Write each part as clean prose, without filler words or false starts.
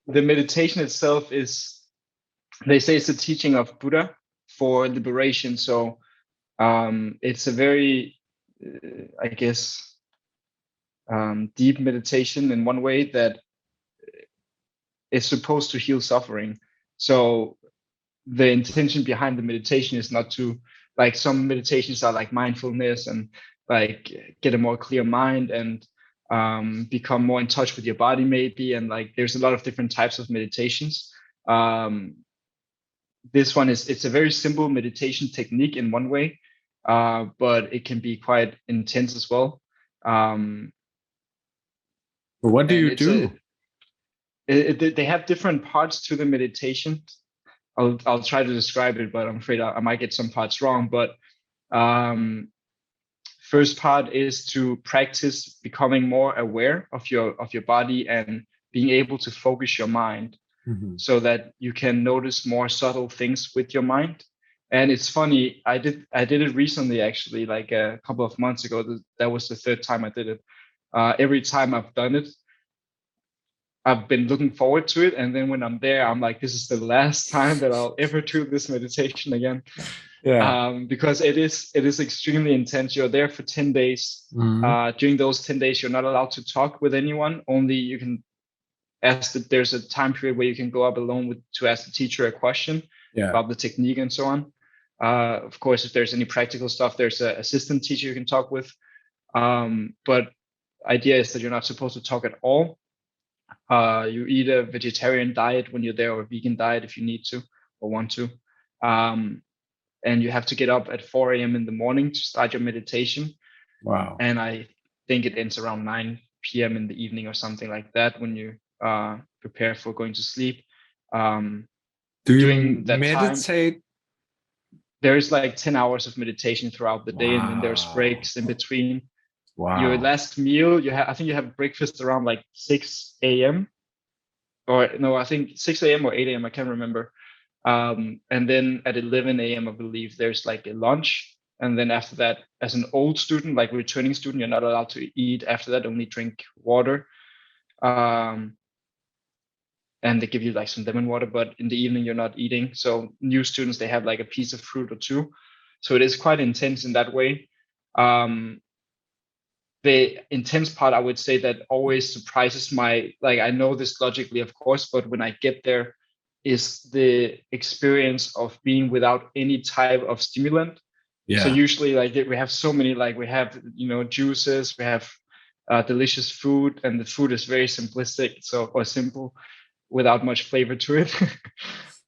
the meditation itself is, they say it's a teaching of Buddha for liberation. So it's a very, I guess, deep meditation in one way that is supposed to heal suffering. So the intention behind the meditation is not to, like, some meditations are like mindfulness and like get a more clear mind and become more in touch with your body maybe, and like there's a lot of different types of meditations. This one is, it's a very simple meditation technique in one way, but it can be quite intense as well. What do you do? They have different parts to the meditation. I'll try to describe it, but I'm afraid I might get some parts wrong. But first part is to practice becoming more aware of your body and being able to focus your mind, so that you can notice more subtle things with your mind. And it's funny, I did it recently, actually, like a couple of months ago. That was the third time I did it. Every time I've done it, I've been looking forward to it, and then when I'm there, I'm like, this is the last time that I'll ever do this meditation again. Because it is extremely intense. You're there for 10 days. During those 10 days, you're not allowed to talk with anyone. Only you can ask that. There's a time period where you can go up alone to ask the teacher a question about the technique and so on. Of course, if there's any practical stuff, there's an assistant teacher you can talk with. But idea is that you're not supposed to talk at all. You eat a vegetarian diet when you're there, or a vegan diet if you need to or want to. And you have to get up at 4 a.m. in the morning to start your meditation. Wow. And I think it ends around 9 p.m. in the evening or something like that when you prepare for going to sleep. Do you meditate? There's like 10 hours of meditation throughout the day, and then there's breaks in between. Wow. Your last meal, I think you have breakfast around like 6 a.m. Or no, I think 6 a.m. or 8 a.m. I can't remember. And then at 11 a.m., I believe, there's like a lunch. And then after that, as an old student, like returning student, you're not allowed to eat after that, only drink water. And they give you like some lemon water, but in the evening, you're not eating. So new students, they have like a piece of fruit or two. So it is quite intense in that way. The intense part, I would say, that always surprises I know this logically, of course, but when I get there, is the experience of being without any type of stimulant. So usually, like, we have so many, like, we have, juices, we have delicious food, and the food is very simplistic, or simple, without much flavor to it,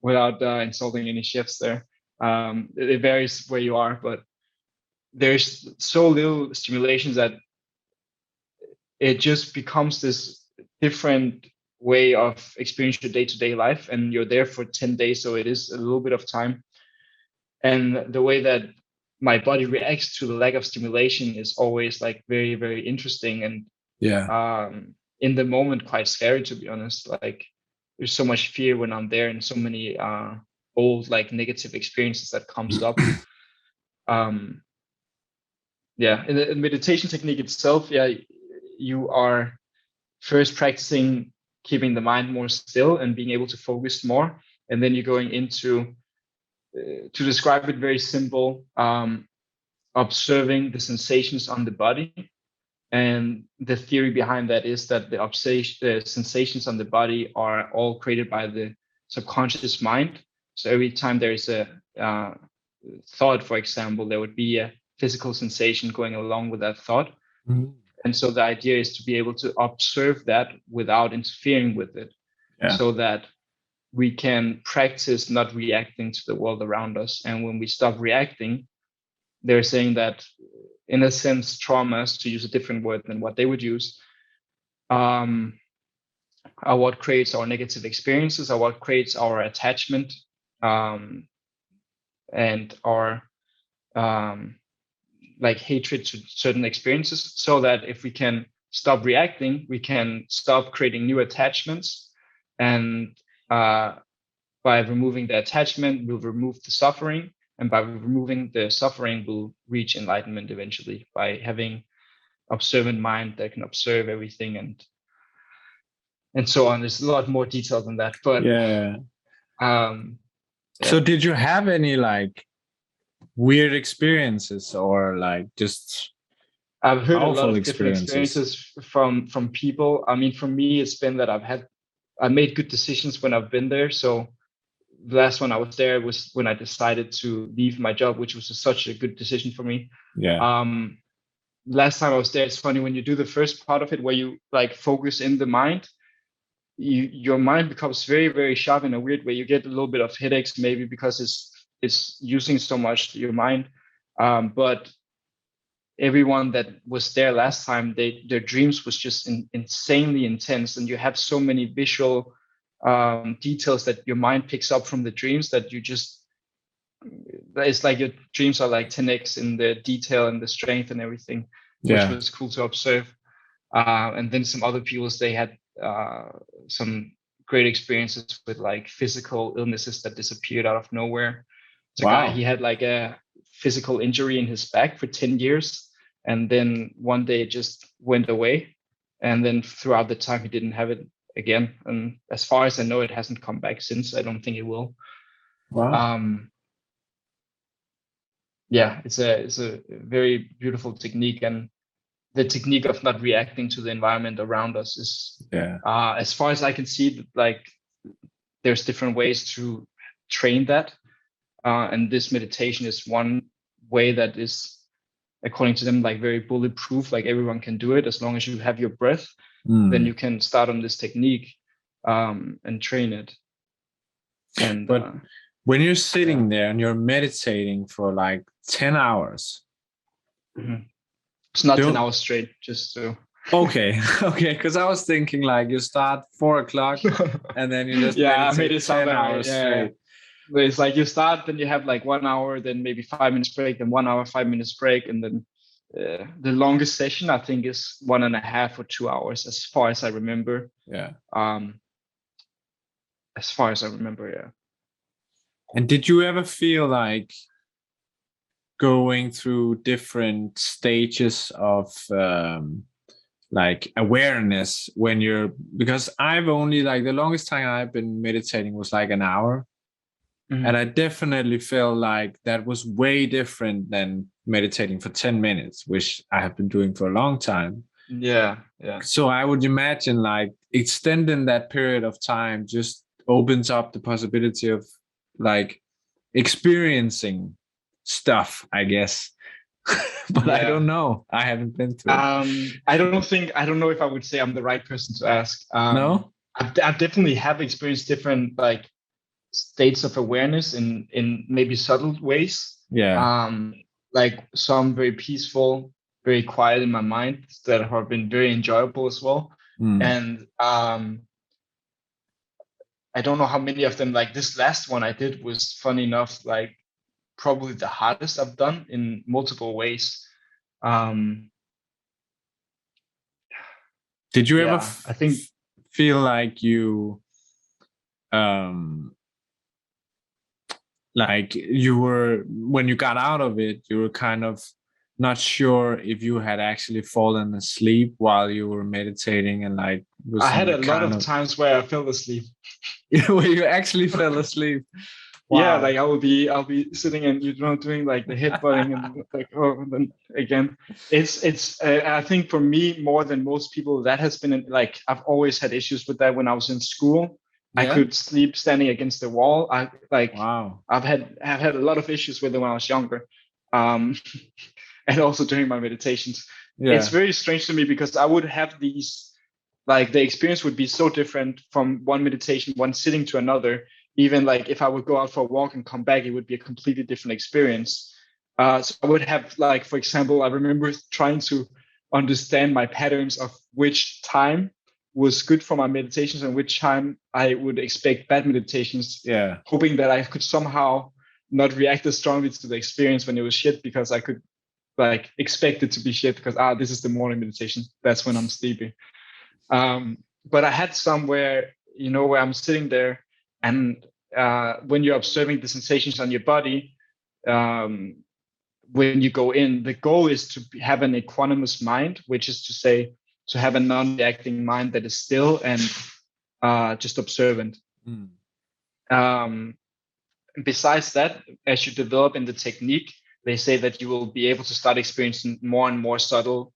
without insulting any chefs there. It varies where you are, but there's so little stimulations that it just becomes this different way of experiencing your day-to-day life, and you're there for 10 days, so it is a little bit of time. And the way that my body reacts to the lack of stimulation is always like very, very interesting, and in the moment quite scary, to be honest. Like, there's so much fear when I'm there, and so many old, like, negative experiences that comes up. In the meditation technique itself, you are first practicing keeping the mind more still and being able to focus more. And then you're going into, to describe it very simple, observing the sensations on the body. And the theory behind that is that the sensations on the body are all created by the subconscious mind. So every time there is a thought, for example, there would be a physical sensation going along with that thought. And so the idea is to be able to observe that without interfering with it, so that we can practice not reacting to the world around us. And when we stop reacting, they're saying that, in a sense, traumas, to use a different word than what they would use, are what creates our negative experiences, are what creates our attachment, and our like hatred to certain experiences. So that if we can stop reacting, we can stop creating new attachments, and by removing the attachment, we'll remove the suffering, and by removing the suffering, we'll reach enlightenment eventually, by having observant mind that can observe everything. And and so on. There's a lot more detail than that, but So did you have any like weird experiences or like just I've heard a lot of different experiences from people. I mean, for me, it's been that I made good decisions when I've been there. So the last one I was there was when I decided to leave my job, which was such a good decision for me. Last time I was there, it's funny when you do the first part of it where you like focus in the mind, your mind becomes very, very sharp in a weird way. You get a little bit of headaches maybe because it's using so much your mind. But everyone that was there last time, their dreams was just insanely intense, and you have so many visual details that your mind picks up from the dreams that you just, it's like your dreams are like 10x in the detail and the strength and everything, which was cool to observe. And then some other people's, they had some great experiences with like physical illnesses that disappeared out of nowhere. So guy, he had like a physical injury in his back for 10 years. And then one day it just went away. And then throughout the time, he didn't have it again. And as far as I know, it hasn't come back since. I don't think it will. Yeah, it's a very beautiful technique. And the technique of not reacting to the environment around us is, as far as I can see, like there's different ways to train that. And this meditation is one way that is, according to them, like very bulletproof, like everyone can do it as long as you have your breath, then you can start on this technique and train it. And but when you're sitting there and you're meditating for like 10 hours, it's not 10 hours straight, just so. Okay, because I was thinking like you start 4 o'clock and then you just meditate 10 hours straight. But it's like you start, then you have like 1 hour, then maybe 5 minutes break, then 1 hour, 5 minutes break, and then the longest session I think is 1.5 or 2 hours, as far as I remember. As far as I remember, And did you ever feel like going through different stages of like awareness when you're, because I've only like the longest time I've been meditating was like an hour. And I definitely felt like that was way different than meditating for 10 minutes, which I have been doing for a long time. So I would imagine like extending that period of time just opens up the possibility of like experiencing stuff, I guess. But I don't know. I haven't been through it. I don't know if I would say I'm the right person to ask. No? I definitely have experienced different like states of awareness in maybe subtle ways. Like some very peaceful, very quiet in my mind that have been very enjoyable as well. And I don't know how many of them, like this last one I did was funny enough, like probably the hardest I've done in multiple ways. Did you ever feel like you like you were, when you got out of it, you were kind of not sure if you had actually fallen asleep while you were meditating, and like I had a lot of times where I fell asleep. Where you actually fell asleep? Yeah, like I'll be sitting and doing like the headbutting and like and then again, it's I think for me more than most people that has been like I've always had issues with that when I was in school. I could sleep standing against the wall. I've had a lot of issues with it when I was younger, and also during my meditations. It's very strange to me because I would have these, like the experience would be so different from one meditation, one sitting to another. Even like if I would go out for a walk and come back, it would be a completely different experience. So I would have like, for example, I remember trying to understand my patterns of which time was good for my meditations and which time I would expect bad meditations, hoping that I could somehow not react as strongly to the experience when it was shit, because I could like expect it to be shit because this is the morning meditation, that's when I'm sleepy. But I had some where where I'm sitting there and when you're observing the sensations on your body, when you go in, the goal is to have an equanimous mind, which is to say to have a non-reacting mind that is still and just observant. Mm. Besides that, as you develop in the technique, they say that you will be able to start experiencing more and more subtle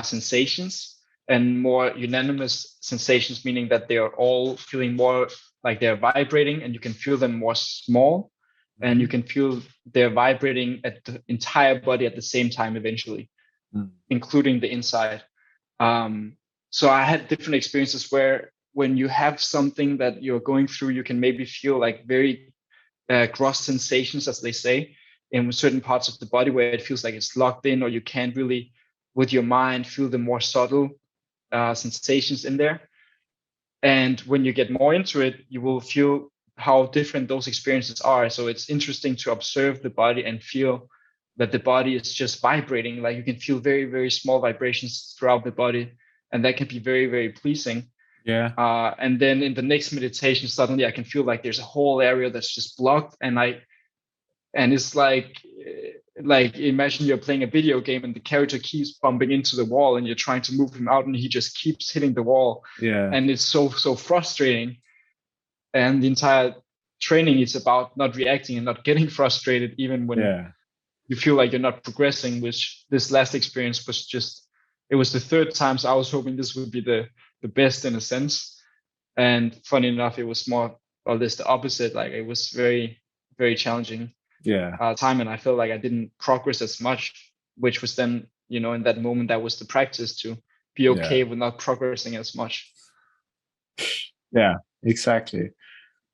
sensations and more unanimous sensations, meaning that they are all feeling more like they're vibrating, and you can feel them more small, and you can feel they're vibrating at the entire body at the same time eventually, including the inside. So I had different experiences where when you have something that you're going through, you can maybe feel like very gross sensations, as they say, in certain parts of the body where it feels like it's locked in, or you can't really, with your mind, feel the more subtle sensations in there. And when you get more into it, you will feel how different those experiences are. So it's interesting to observe the body and feel that the body is just vibrating. Like you can feel very, very small vibrations throughout the body, and that can be very, very pleasing. Yeah. And then in the next meditation, suddenly I can feel like there's a whole area that's just blocked, and it's like imagine you're playing a video game and the character keeps bumping into the wall, and you're trying to move him out, and he just keeps hitting the wall. Yeah. And it's so frustrating. And the entire training is about not reacting and not getting frustrated, even when you feel like you're not progressing. Which this last experience was just, it was the third time, so I was hoping this would be the best in a sense. And funny enough, it was more or less the opposite. Like it was very, very challenging time, and I felt like I didn't progress as much, which was then, in that moment, that was the practice to be okay with not progressing as much. Yeah, exactly.